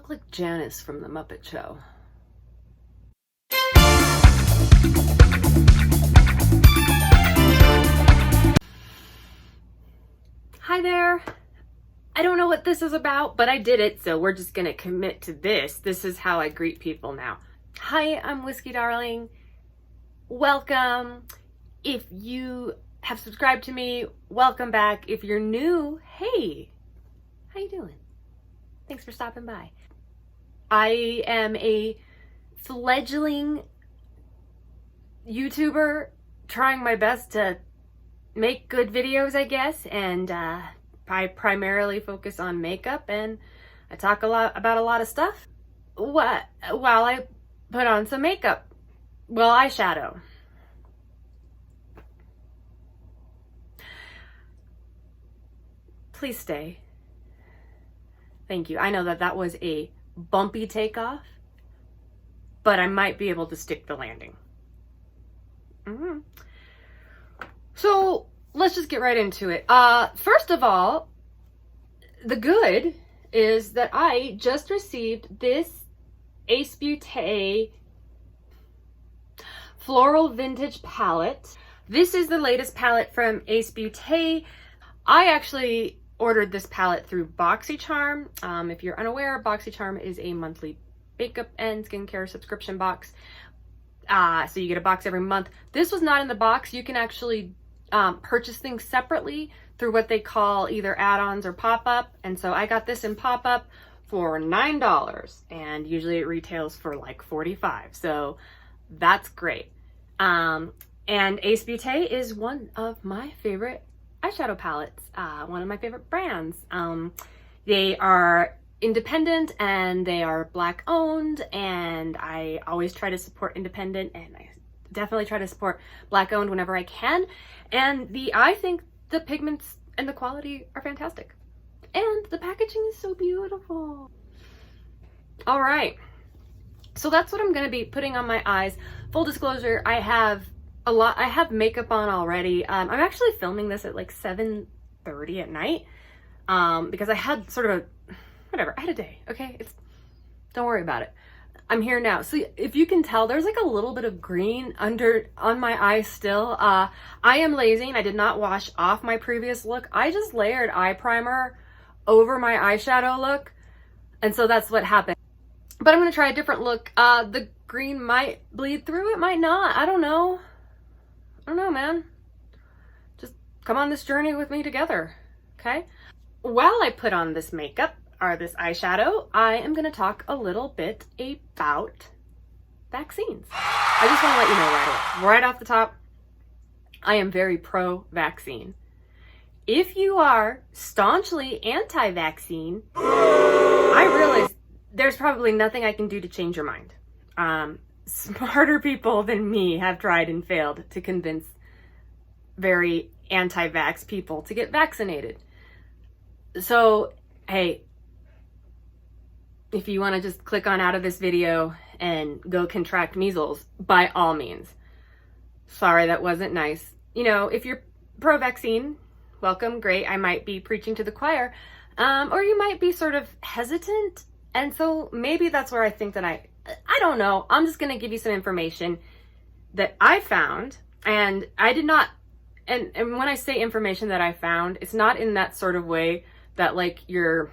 look like Janice from the Muppet Show. Hi there. I don't know what this is about, but I did it, so we're just gonna commit to this. This is how I greet people now. Hi, I'm Whiskey Darling. Welcome. If you have subscribed to me, welcome back. If you're new, hey, how you doing? Thanks for stopping by. I am a fledgling YouTuber trying my best to make good videos, I guess, and I primarily focus on makeup, and I talk about a lot of stuff while I put on some makeup. Well, eyeshadow. Please stay. Thank you. I know that was a bumpy takeoff, but I might be able to stick the landing. So let's just get right into it. First of all, the good is that I just received this Ace Beaute Floral Vintage palette. This is the latest palette from Ace Beaute. I actually ordered this palette through BoxyCharm. If you're unaware, BoxyCharm is a monthly makeup and skincare subscription box. So you get a box every month. This was not in the box. You can actually purchase things separately through what they call either add-ons or pop-up. And so I got this in pop-up for $9, and usually it retails for like $45. So that's great. And Ace Beaute is one of my favorite eyeshadow palettes, one of my favorite brands. They are independent and they are Black owned, and I always try to support independent, and I definitely try to support Black owned whenever I can. And I think the pigments and the quality are fantastic, and the packaging is so beautiful. All right, so that's what I'm going to be putting on my eyes. Full disclosure, I have makeup on already. I'm actually filming this at like 7:30 at night because I had sort of I had a day, okay? Don't worry about it. I'm here now. So if you can tell, there's like a little bit of green on my eyes still. I am lazy and I did not wash off my previous look. I just layered eye primer over my eyeshadow look, and so that's what happened. But I'm gonna try a different look. The green might bleed through, it might not. I don't know, man. Just come on this journey with me together, okay? While I put on this makeup, or this eyeshadow, I am gonna talk a little bit about vaccines. I just wanna let you know right off the top, I am very pro-vaccine. If you are staunchly anti-vaccine, I realize there's probably nothing I can do to change your mind. Smarter people than me have tried and failed to convince very anti-vax people to get vaccinated. So, hey, if you want to just click on out of this video and go contract measles, by all means. Sorry, that wasn't nice. You know, if you're pro-vaccine, welcome, great. I might be preaching to the choir, or you might be sort of hesitant. And so maybe that's where I think that I don't know. I'm just going to give you some information that I found, and I did not, and when I say information that I found, it's not in that sort of way that like your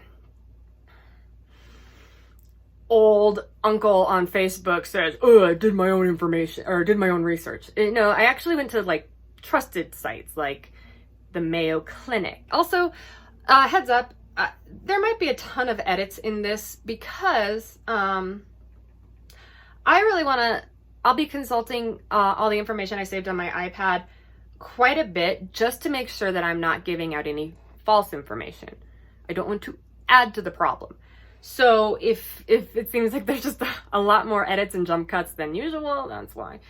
old uncle on Facebook says, oh, I did my own information or did my own research. No, I actually went to like trusted sites like the Mayo Clinic. Also, heads up, there might be a ton of edits in this because I really want to, I'll be consulting all the information I saved on my iPad quite a bit just to make sure that I'm not giving out any false information. I don't want to add to the problem. So if it seems like there's just a lot more edits and jump cuts than usual, that's why.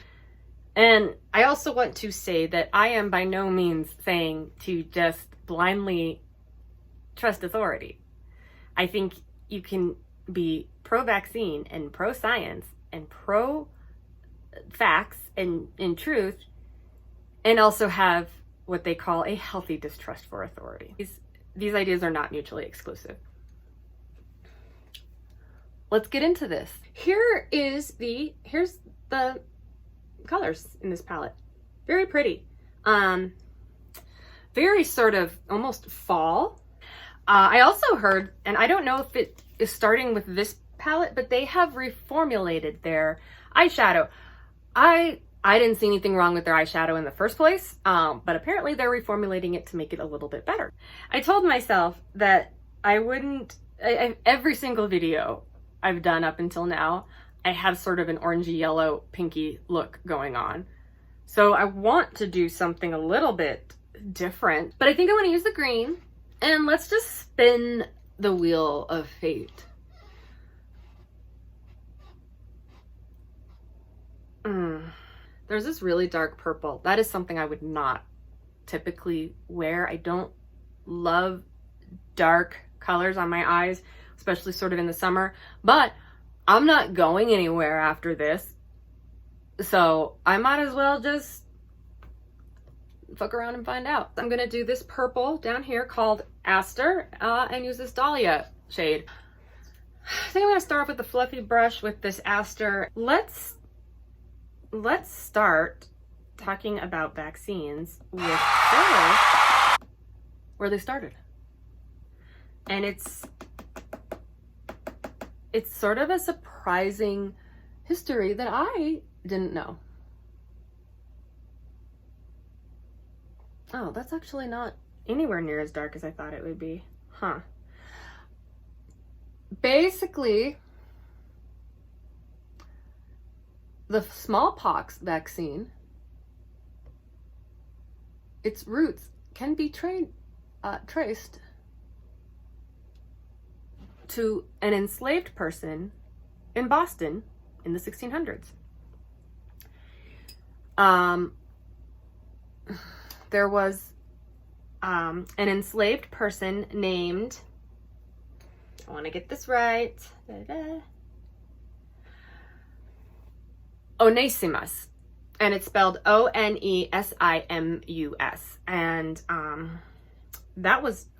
And I also want to say that I am by no means saying to just blindly trust authority. I think you can be pro-vaccine and pro-science and pro-facts and in truth, and also have what they call a healthy distrust for authority. These ideas are not mutually exclusive. let's get into this. Here's the colors in this palette. Very pretty. Very sort of almost fall. I also heard, and I don't know if it is starting with this palette, but they have reformulated their eyeshadow. I didn't see anything wrong with their eyeshadow in the first place, but apparently they're reformulating it to make it a little bit better. I told myself that I wouldn't, every single video I've done up until now, I have sort of an orangey yellow pinky look going on. So I want to do something a little bit different, but I think I want to use the green, and let's just spin the wheel of fate. There's this really dark purple. That is something I would not typically wear. I don't love dark colors on my eyes, especially sort of in the summer, but I'm not going anywhere after this. So I might as well just fuck around and find out. I'm gonna do this purple down here called Aster and use this Dahlia shade. I think I'm gonna start off with the fluffy brush with this Aster. Let's start talking about vaccines with where they started. And it's sort of a surprising history that I didn't know. Oh, that's actually not anywhere near as dark as I thought it would be. Huh. Basically, the smallpox vaccine, its roots can be traced to an enslaved person in Boston in the 1600s. There was an enslaved person named, I want to get this right, Onesimus, and it's spelled Onesimus. And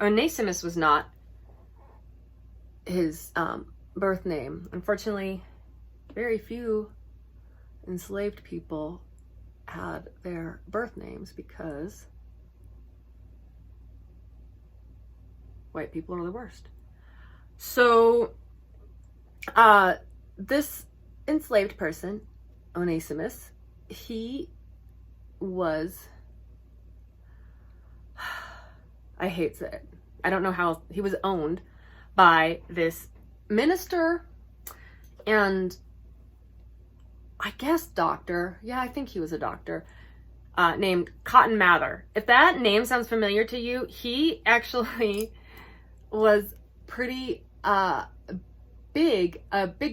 Onesimus was not his birth name. Unfortunately, very few enslaved people had their birth names because white people are the worst. So this enslaved person, Onesimus, he was, I hate it, I don't know how, he was owned by this minister and I guess doctor, yeah, I think he was a doctor, named Cotton Mather. If that name sounds familiar to you, he actually was pretty a big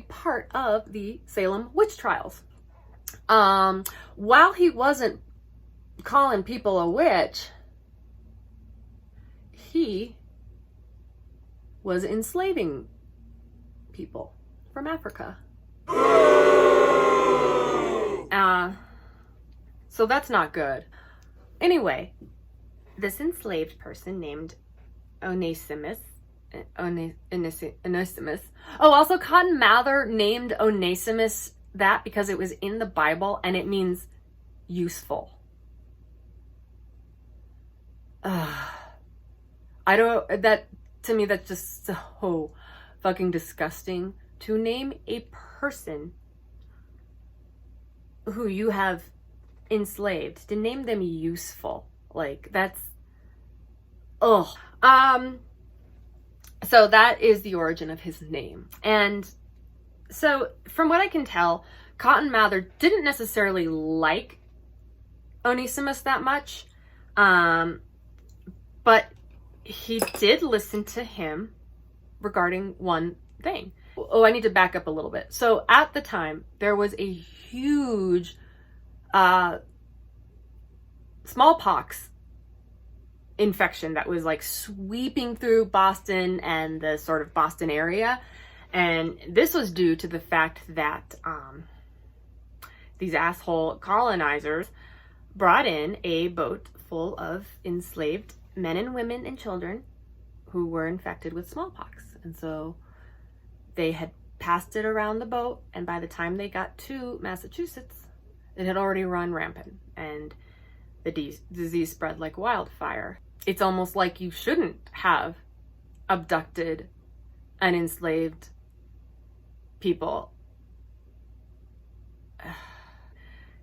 part of the Salem witch trials. While he wasn't calling people a witch, he was enslaving people from Africa. So that's not good. Anyway, this enslaved person named Onesimus. Oh, also Cotton Mather named Onesimus that because it was in the Bible and it means useful. To me, that's just so fucking disgusting to name a person who you have enslaved, to name them useful. Like, that's, ugh. So that is the origin of his name. And so from what I can tell, Cotton Mather didn't necessarily like Onesimus that much, but he did listen to him regarding one thing. Oh, I need to back up a little bit. So at the time, there was a huge smallpox infection that was like sweeping through Boston and the sort of Boston area. And this was due to the fact that these asshole colonizers brought in a boat full of enslaved men and women and children who were infected with smallpox. And so they had passed it around the boat, and by the time they got to Massachusetts, it had already run rampant, and the disease spread like wildfire. It's almost like you shouldn't have abducted and enslaved people.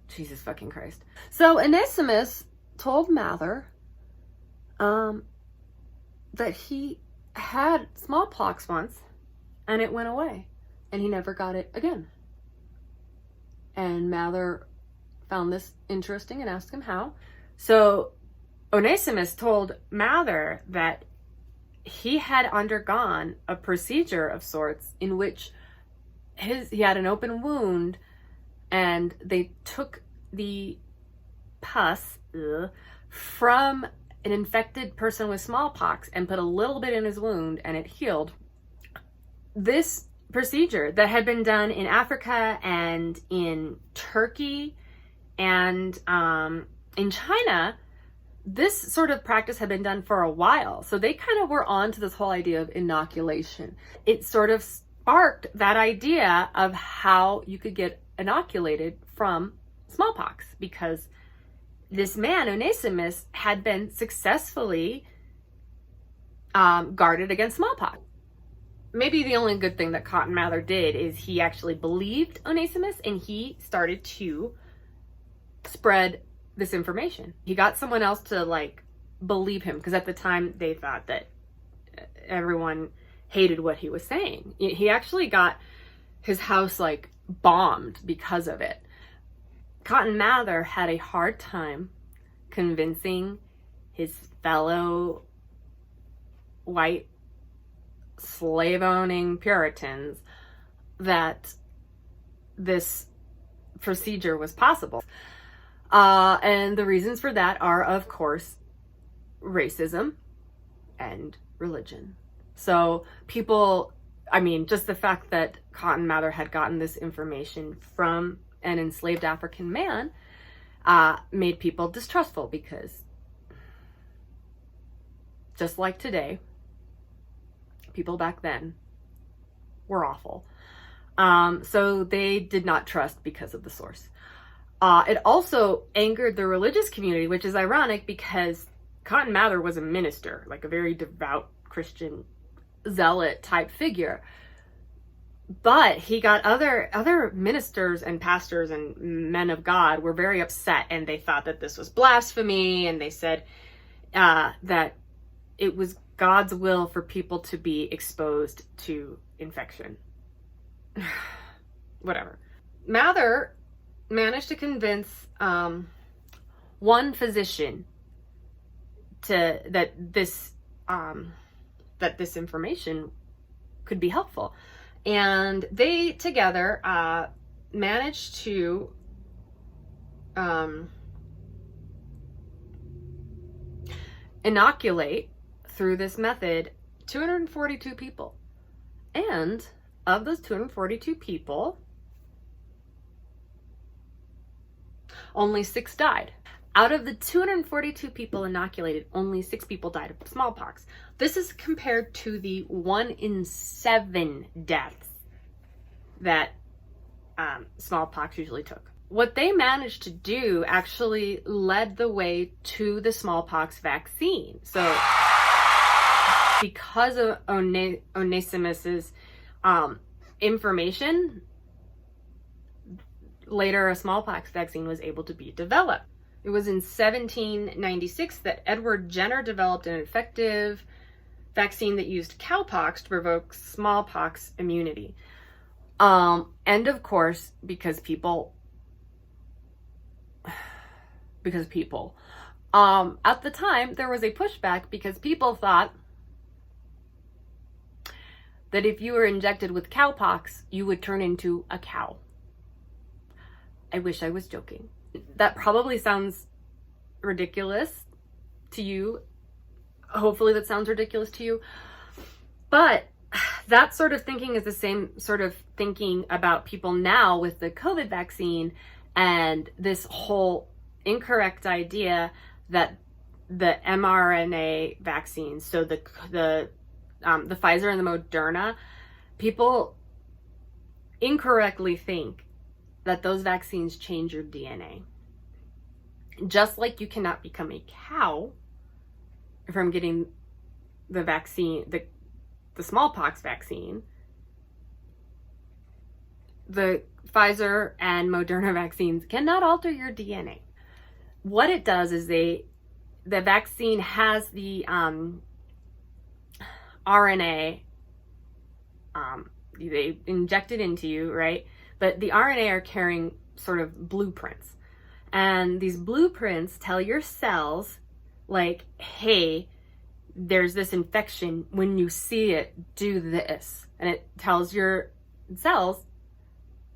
Jesus fucking Christ. So Onesimus told Mather that he had smallpox once and it went away and he never got it again. And Mather found this interesting and asked him how. So Onesimus told Mather that he had undergone a procedure of sorts in which he had an open wound, and they took the pus from an infected person with smallpox and put a little bit in his wound, and it healed. This procedure that had been done in Africa and in Turkey and in China, this sort of practice had been done for a while. So they kind of were on to this whole idea of inoculation. It sort of sparked that idea of how you could get inoculated from smallpox, because this man, Onesimus, had been successfully guarded against smallpox. Maybe the only good thing that Cotton Mather did is he actually believed Onesimus and he started to spread this information. He got someone else to like believe him, because at the time they thought that everyone hated what he was saying. He actually got his house like bombed because of it. Cotton Mather had a hard time convincing his fellow white slave-owning Puritans that this procedure was possible. And the reasons for that are, of course, racism and religion. So people, I mean, just the fact that Cotton Mather had gotten this information from an enslaved African man made people distrustful, because just like today, people back then were awful. So they did not trust because of the source. It also angered the religious community, which is ironic because Cotton Mather was a minister, like a very devout Christian zealot type figure. But he got other ministers and pastors and men of God were very upset, and they thought that this was blasphemy, and they said that it was God's will for people to be exposed to infection. Whatever. Mather managed to convince one physician that this information could be helpful, and they together managed to inoculate through this method 242 people. And of those 242 people, only 6 died. Out of the 242 people inoculated, only 6 people died of smallpox. This is compared to the 1 in 7 deaths that smallpox usually took. What they managed to do actually led the way to the smallpox vaccine. So because of Onesimus's information, later a smallpox vaccine was able to be developed. It was in 1796 that Edward Jenner developed an effective vaccine that used cowpox to provoke smallpox immunity. And of course, because people, at the time there was a pushback, because people thought that if you were injected with cowpox, you would turn into a cow. I wish I was joking. That probably sounds ridiculous to you. Hopefully that sounds ridiculous to you. But that sort of thinking is the same sort of thinking about people now with the COVID vaccine, and this whole incorrect idea that the mRNA vaccines, so the Pfizer and the Moderna, people incorrectly think that those vaccines change your DNA. Just like you cannot become a cow from getting the vaccine, the smallpox vaccine, the Pfizer and Moderna vaccines cannot alter your DNA. What it does is the vaccine has the RNA, they inject it into you, right? But the RNA are carrying sort of blueprints. And these blueprints tell your cells, like, hey, there's this infection. When you see it, do this. And it tells your cells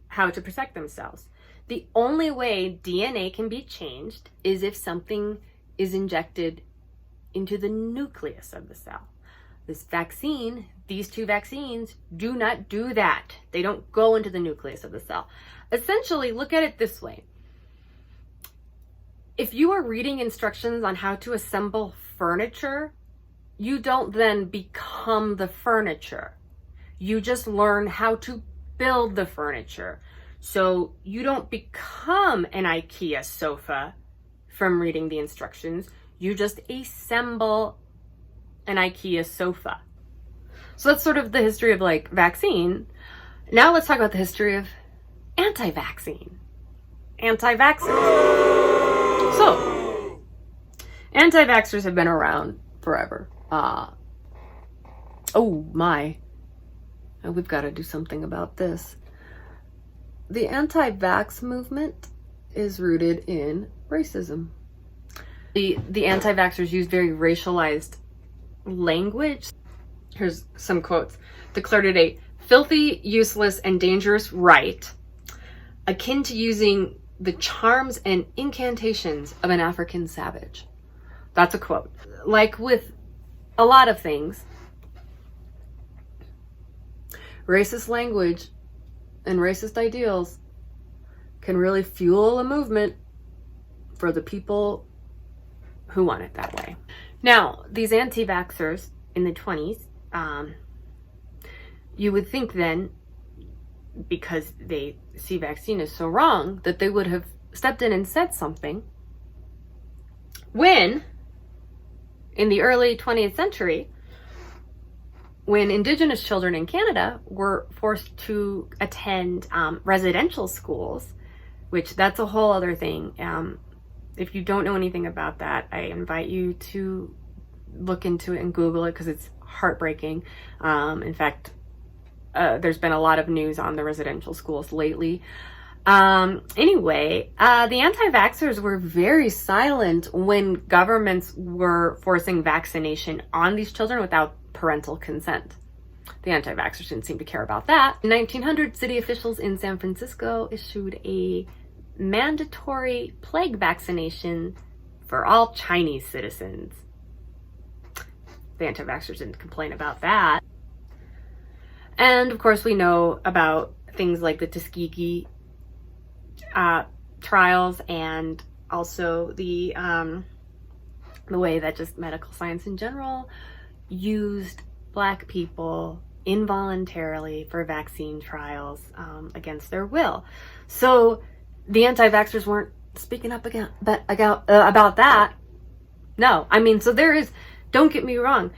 how to protect themselves. The only way DNA can be changed is if something is injected into the nucleus of the cell. This vaccine, these two vaccines, do not do that. They don't go into the nucleus of the cell. Essentially, look at it this way. If you are reading instructions on how to assemble furniture, you don't then become the furniture. You just learn how to build the furniture. So you don't become an IKEA sofa from reading the instructions. You just assemble an IKEA sofa. So that's sort of the history of like vaccine. Now let's talk about the history of anti-vaccine. Anti-vaxxers. So, anti-vaxxers have been around forever. Oh my. We've got to do something about this. The anti-vax movement is rooted in racism. The anti-vaxxers use very racialized language. Here's some quotes. Declared it a filthy, useless, and dangerous rite, akin to using the charms and incantations of an African savage. That's a quote. Like with a lot of things, racist language and racist ideals can really fuel a movement for the people who want it that way. Now, these anti-vaxxers in the 20s, you would think then, because they see vaccine as so wrong, that they would have stepped in and said something. When, in the early 20th century, when Indigenous children in Canada were forced to attend residential schools, which that's a whole other thing. If you don't know anything about that, I invite you to look into it and Google it because it's heartbreaking. In fact, there's been a lot of news on the residential schools lately. Anyway, the anti-vaxxers were very silent when governments were forcing vaccination on these children without parental consent. The anti-vaxxers didn't seem to care about that. In 1900, city officials in San Francisco issued a mandatory plague vaccination for all Chinese citizens. The anti-vaxxers didn't complain about that. And of course, we know about things like the Tuskegee trials, and also the way that just medical science in general used Black people involuntarily for vaccine trials against their will. So the anti-vaxxers weren't speaking up about that. No, I mean, so there is, don't get me wrong,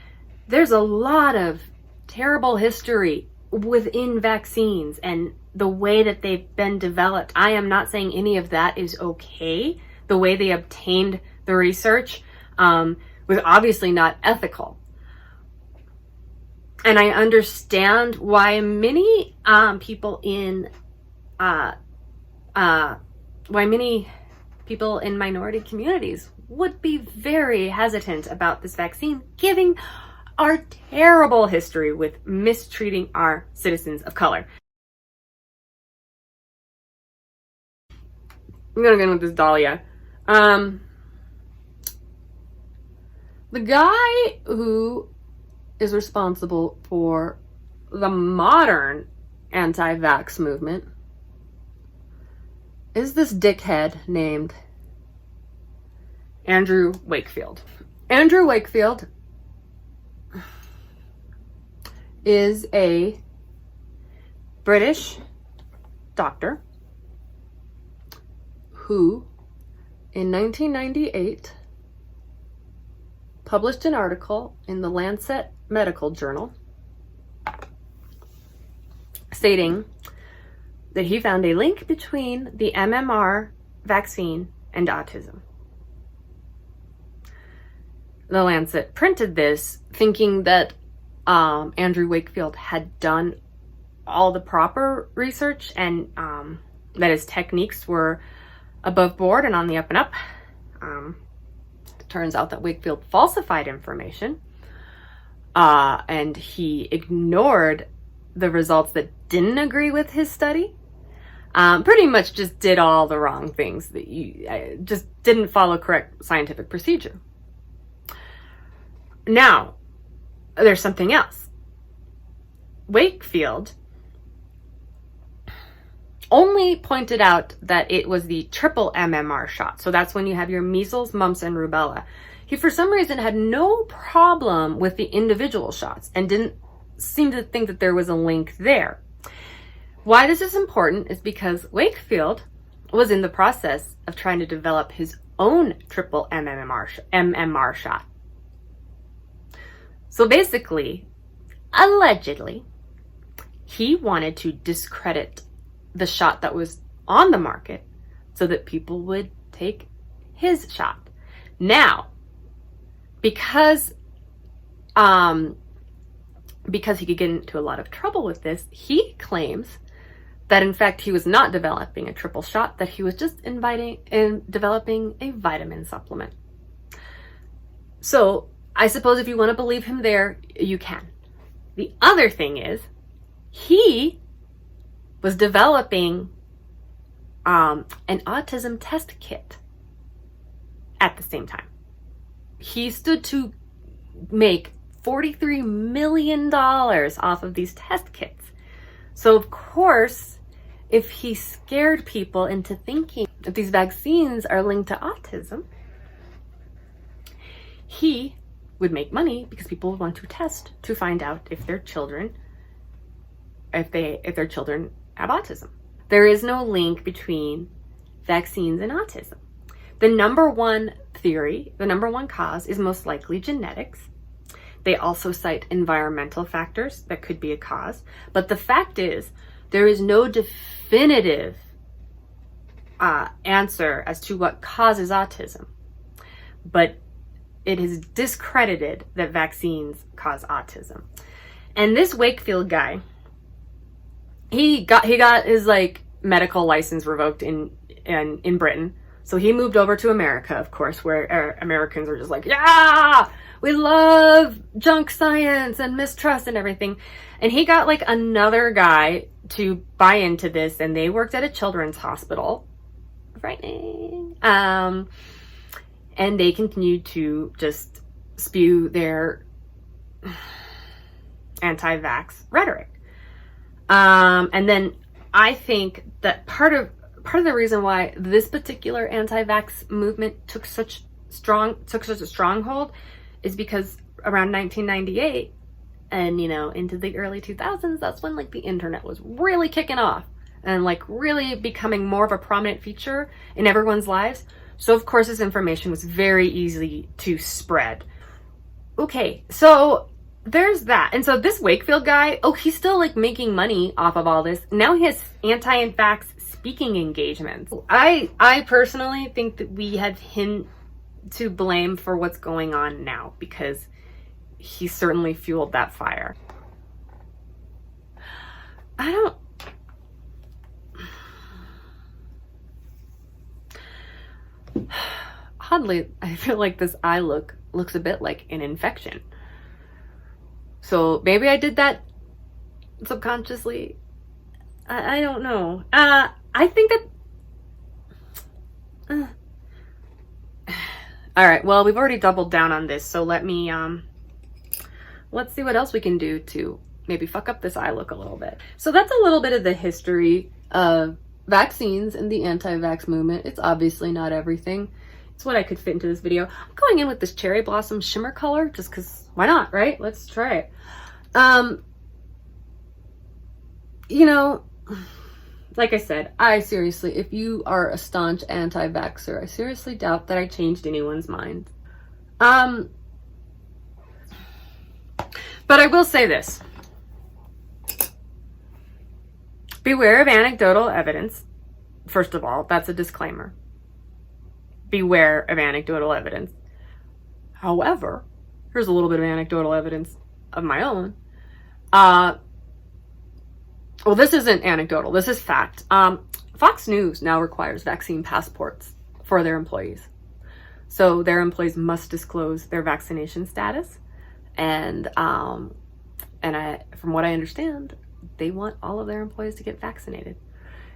there's a lot of terrible history within vaccines and the way that they've been developed. I am not saying any of that is okay. The way they obtained the research was obviously not ethical. And I understand why many people in minority communities would be very hesitant about this vaccine, given our terrible history with mistreating our citizens of color. I'm gonna go with this Dahlia. The guy who is responsible for the modern anti-vax movement is this dickhead named Andrew Wakefield. Andrew Wakefield is a British doctor who, in 1998, published an article in the Lancet Medical Journal stating that he found a link between the MMR vaccine and autism. The Lancet printed this thinking that Andrew Wakefield had done all the proper research and that his techniques were above board and on the up and up. It turns out that Wakefield falsified information and he ignored the results that didn't agree with his study. Pretty much just did all the wrong things, that you just didn't follow correct scientific procedure. Now, there's something else. Wakefield only pointed out that it was the triple MMR shot. So that's when you have your measles, mumps, and rubella. He, for some reason, had no problem with the individual shots and didn't seem to think that there was a link there. Why this is important is because Wakefield was in the process of trying to develop his own triple MMR shot. So basically, allegedly, he wanted to discredit the shot that was on the market so that people would take his shot. Now, because he could get into a lot of trouble with this, he claims that in fact he was not developing a triple shot, that he was just developing a vitamin supplement. So I suppose if you want to believe him there, you can. The other thing is, he was developing an autism test kit at the same time. He stood to make $43 million off of these test kits. So of course, if he scared people into thinking that these vaccines are linked to autism, he would make money because people would want to test to find out if their children have autism. There is no link between vaccines and autism. The number one theory, the number one cause is most likely genetics. They also cite environmental factors that could be a cause. But the fact is, there is no definitive answer as to what causes autism. But it is discredited that vaccines cause autism. And this Wakefield guy, he got his medical license revoked in Britain. So he moved over to America, of course, where Americans are just like, yeah, we love junk science and mistrust and everything. And he got another guy to buy into this, and they worked at a children's hospital. Frightening. And they continued to just spew their anti-vax rhetoric. And then I think that part of the reason why this particular anti-vax movement took such a stronghold is because around 1998 and into the early 2000s, that's when the internet was really kicking off and really becoming more of a prominent feature in everyone's lives. So of course this information was very easy to spread. Okay, so there's that. And so this Wakefield guy, he's still making money off of all this. Now he has anti-vax speaking engagements. I personally think that we have him to blame for what's going on now because he certainly fueled that fire. Oddly, I feel like this eye looks a bit like an infection. So maybe I did that subconsciously. I don't know. I think that... All right, well, we've already doubled down on this, so let's see what else we can do to maybe fuck up this eye look a little bit. So that's a little bit of the history of vaccines and the anti-vax movement. It's obviously not everything. It's what I could fit into this video. I'm going in with this cherry blossom shimmer color just because, why not, right? Let's try it. like I said, I seriously, if you are a staunch anti-vaxxer, I seriously doubt that I changed anyone's mind. But I will say this. Beware of anecdotal evidence. First of all, that's a disclaimer. Beware of anecdotal evidence. However, here's a little bit of anecdotal evidence of my own. Well, this isn't anecdotal. This is fact. Fox News now requires vaccine passports for their employees. So their employees must disclose their vaccination status. And from what I understand, they want all of their employees to get vaccinated.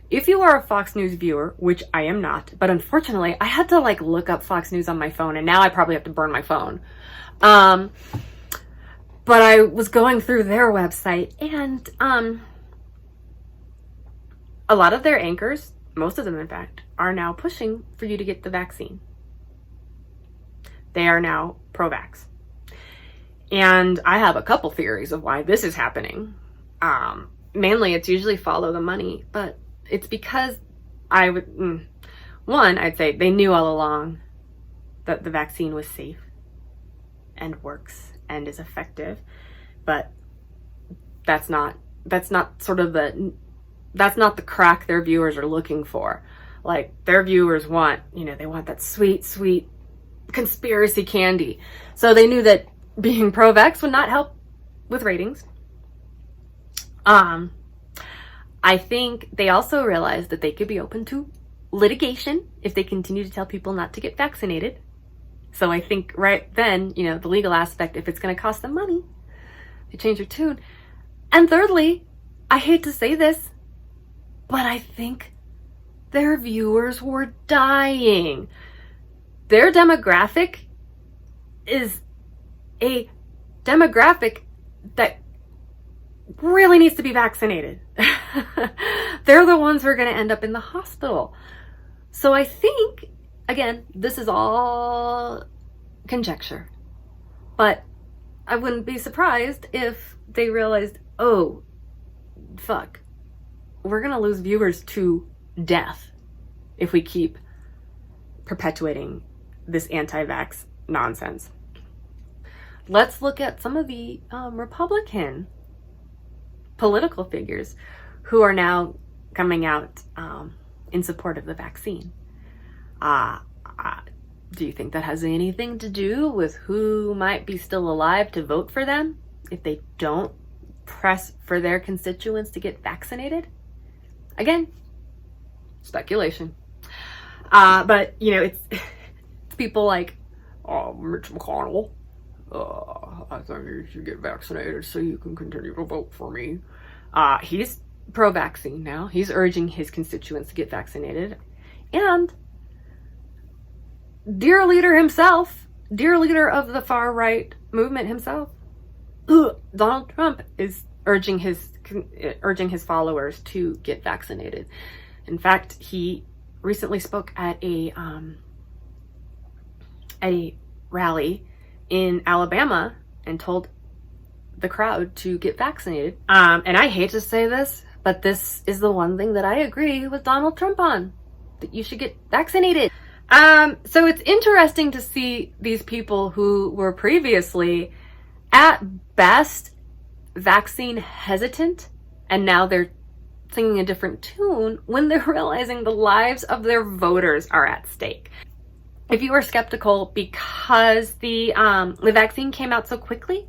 If you are a Fox News viewer, which I am not, but unfortunately I had to like look up Fox News on my phone, and now I probably have to burn my phone. But I was going through their website, and a lot of their anchors, most of them in fact, are now pushing for you to get the vaccine. They are now pro-vax. And I have a couple theories of why this is happening. Mainly it's usually follow the money, but it's because I'd say they knew all along that the vaccine was safe and works and is effective, but that's not the crack their viewers are looking for. Like, their viewers want, they want that sweet, sweet conspiracy candy. So they knew that being pro-vax would not help with ratings. I think they also realized that they could be open to litigation if they continue to tell people not to get vaccinated. So I think right then, the legal aspect, if it's going to cost them money, they change their tune. And thirdly, I hate to say this, but I think their viewers were dying. Their demographic is a demographic that really needs to be vaccinated. They're the ones who are going to end up in the hospital. So I think, again, this is all conjecture, but I wouldn't be surprised if they realized, oh, fuck, we're going to lose viewers to death if we keep perpetuating this anti-vax nonsense. Let's look at some of the Republican political figures who are now coming out in support of the vaccine. Do you think that has anything to do with who might be still alive to vote for them if they don't press for their constituents to get vaccinated? Again, speculation. But, it's people like Mitch McConnell. I think you should get vaccinated so you can continue to vote for me. He's pro-vaccine now. He's urging his constituents to get vaccinated. And dear leader of the far-right movement himself, Donald Trump is urging his followers to get vaccinated. In fact, he recently spoke at a rally in Alabama and told the crowd to get vaccinated. And I hate to say this, but this is the one thing that I agree with Donald Trump on, that you should get vaccinated. So it's interesting to see these people who were previously at best vaccine hesitant, and now they're singing a different tune when they're realizing the lives of their voters are at stake. If you were skeptical because the vaccine came out so quickly,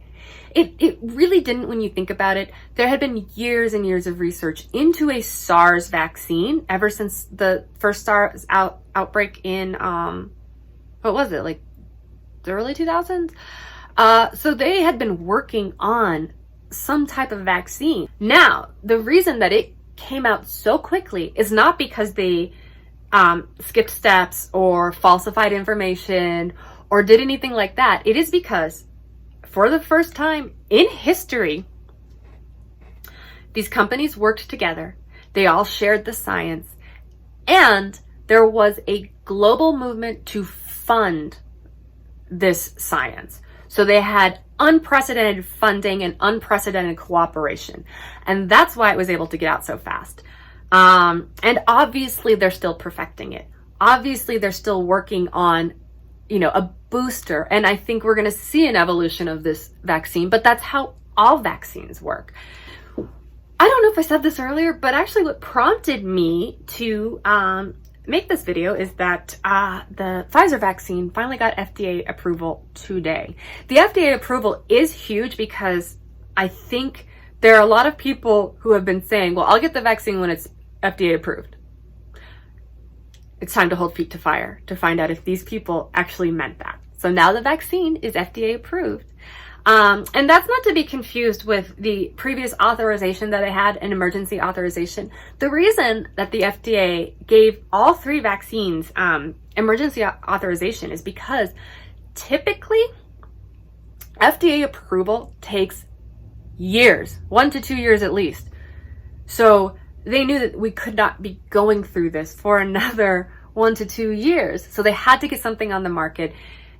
it really didn't when you think about it. There had been years and years of research into a SARS vaccine ever since the first SARS outbreak in, what was it, like the early 2000s? So they had been working on some type of vaccine. Now, the reason that it came out so quickly is not because they skipped steps or falsified information or did anything like that. It is because for the first time in history, these companies worked together. They all shared the science, and there was a global movement to fund this science. So they had unprecedented funding and unprecedented cooperation. And that's why it was able to get out so fast. And obviously they're still perfecting it. Obviously they're still working on, you know, a booster. And I think we're going to see an evolution of this vaccine, but that's how all vaccines work. I don't know if I said this earlier, but actually what prompted me to make this video is that the Pfizer vaccine finally got FDA approval today. The FDA approval is huge because I think there are a lot of people who have been saying, well, I'll get the vaccine when it's FDA approved. It's time to hold feet to fire to find out if these people actually meant that. So now the vaccine is FDA approved. And that's not to be confused with the previous authorization that I had, an emergency authorization. The reason that the FDA gave all 3 vaccines emergency authorization is because typically FDA approval takes years, 1 to 2 years at least. So they knew that we could not be going through this for another 1 to 2 years. So they had to get something on the market.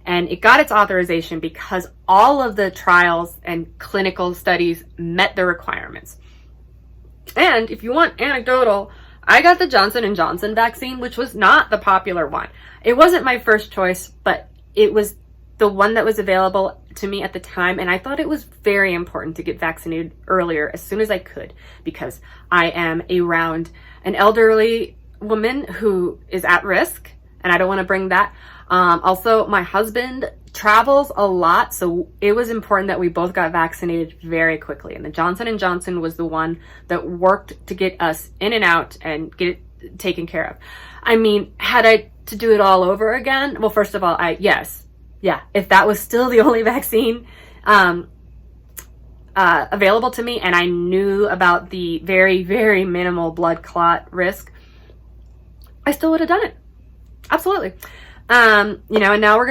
And it got its authorization because all of the trials and clinical studies met the requirements. And if you want anecdotal, I got the Johnson & Johnson vaccine, which was not the popular one. It wasn't my first choice, but it was the one that was available to me at the time. And I thought it was very important to get vaccinated earlier as soon as I could, because I am around an elderly woman who is at risk, and I don't want to bring that. Also, my husband travels a lot, so it was important that we both got vaccinated very quickly. And the Johnson & Johnson was the one that worked to get us in and out and get it taken care of. I mean, had I to do it all over again? Well, first of all, if that was still the only vaccine available to me, and I knew about the very, very minimal blood clot risk, I still would have done it. Absolutely. You know, and now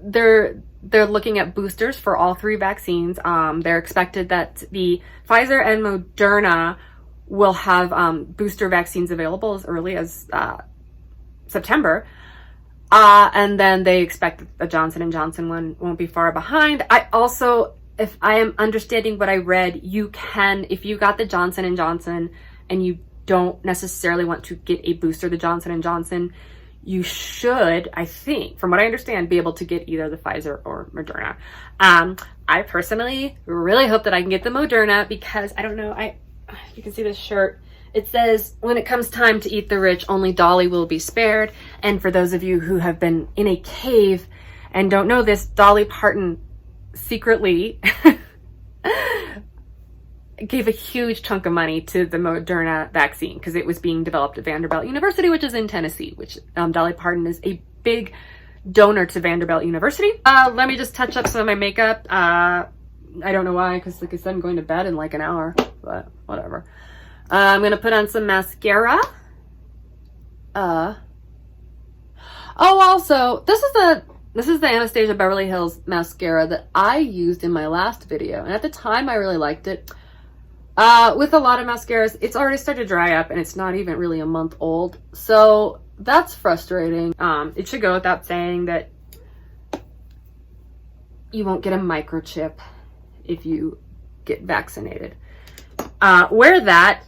they're looking at boosters for all 3 vaccines. They're expected that the Pfizer and Moderna will have booster vaccines available as early as September. And then they expect the Johnson & Johnson one won't be far behind. I also, if I am understanding what I read, you can, if you got the Johnson & Johnson and you don't necessarily want to get a booster, the Johnson & Johnson, you should, I think, from what I understand, be able to get either the Pfizer or Moderna. I personally really hope that I can get the Moderna because, I don't know, you can see this shirt. It says, when it comes time to eat the rich, only Dolly will be spared. And for those of you who have been in a cave and don't know this, Dolly Parton secretly gave a huge chunk of money to the Moderna vaccine because it was being developed at Vanderbilt University, which is in Tennessee, which Dolly Parton is a big donor to Vanderbilt University. Let me just touch up some of my makeup. I don't know why, because like I said, I'm going to bed in like an hour, but whatever. I'm going to put on some mascara. Also, this is the Anastasia Beverly Hills mascara that I used in my last video. And at the time, I really liked it. With a lot of mascaras, it's already started to dry up and it's not even really a month old. So that's frustrating. It should go without saying that you won't get a microchip if you get vaccinated. Where that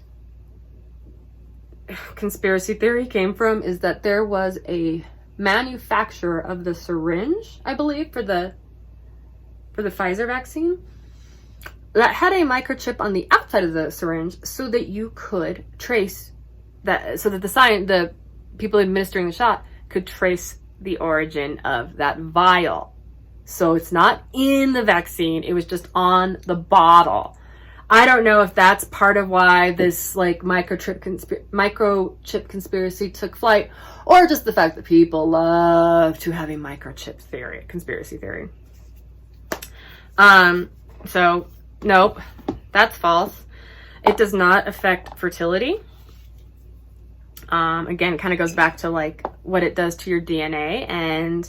conspiracy theory came from is that there was a manufacturer of the syringe, I believe, for the Pfizer vaccine that had a microchip on the outside of the syringe so that you could trace that, so that the people administering the shot could trace the origin of that vial. So it's not in the vaccine, it was just on the bottle. I don't know if that's part of why this like microchip conspiracy took flight, or just the fact that people love to have a microchip conspiracy theory. So nope, that's false. It does not affect fertility. Again, it kind of goes back to like what it does to your DNA, and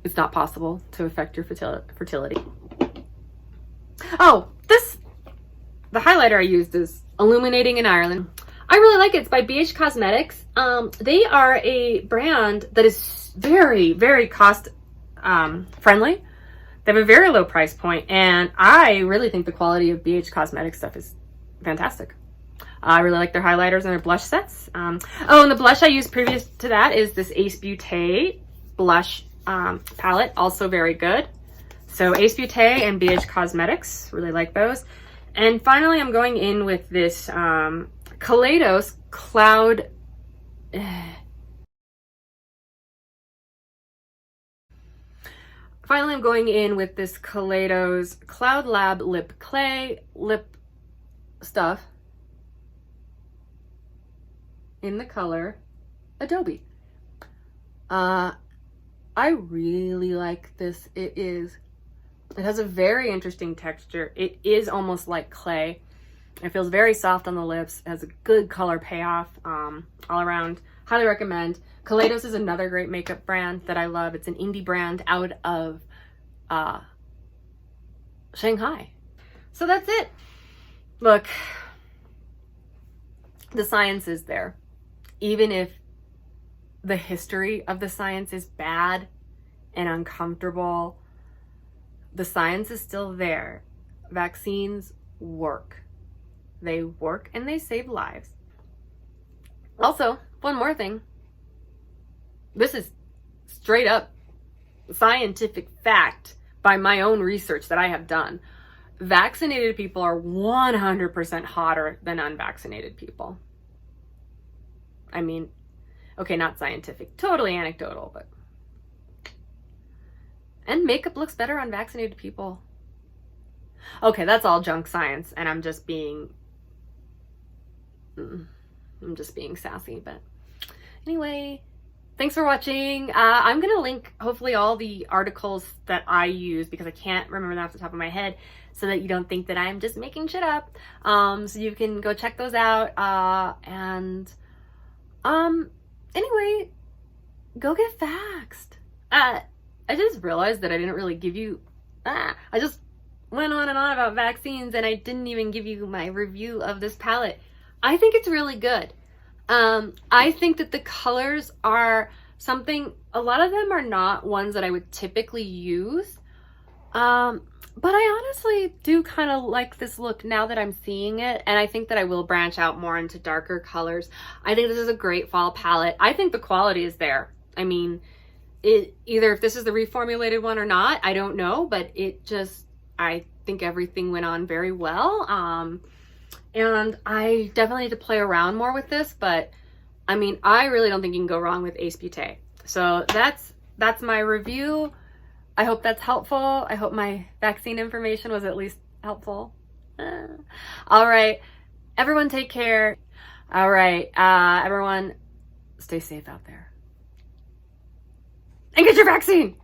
it's not possible to affect your fertility. Oh, the highlighter I used is Illuminating in Ireland. I really like it. It's by BH Cosmetics. They are a brand that is very, very cost friendly. They have a very low price point, and I really think the quality of BH Cosmetics stuff is fantastic. I really like their highlighters and their blush sets. Oh, and the blush I used previous to that is this Ace Beaute blush palette, also very good. So Ace Beaute and BH Cosmetics, really like those. And finally, I'm going in with this Kaleidos Cloud. Finally, I'm going in with this Kaleidos Cloud Lab Lip Clay lip stuff in the color Adobe. I really like this. It has a very interesting texture. It is almost like clay. It feels very soft on the lips. It has a good color payoff all around. Highly recommend. Kaleidos is another great makeup brand that I love. It's an indie brand out of Shanghai. So that's it. Look, the science is there. Even if the history of the science is bad and uncomfortable, the science is still there. Vaccines work. They work and they save lives. Also, one more thing. This is straight up scientific fact by my own research that I have done. Vaccinated people are 100% hotter than unvaccinated people. I mean, okay, not scientific, totally anecdotal, but. And makeup looks better on vaccinated people. Okay, that's all junk science, and I'm just being sassy, but anyway, thanks for watching. I'm gonna link hopefully all the articles that I use because I can't remember them off the top of my head, so that you don't think that I'm just making shit up. So you can go check those out. Anyway, go get vaxxed. I just realized that I didn't really give you, I just went on and on about vaccines and I didn't even give you my review of this palette. I think it's really good. I think that the colors are something, a lot of them are not ones that I would typically use. But I honestly do kind of like this look now that I'm seeing it. And I think that I will branch out more into darker colors. I think this is a great fall palette. I think the quality is there. I mean, either if this is the reformulated one or not, I don't know, but I think everything went on very well. And I definitely need to play around more with this, but I mean, I really don't think you can go wrong with Ace Beaute. So that's my review. I hope that's helpful. I hope my vaccine information was at least helpful. All right, everyone take care. All right, everyone stay safe out there. And get your vaccine!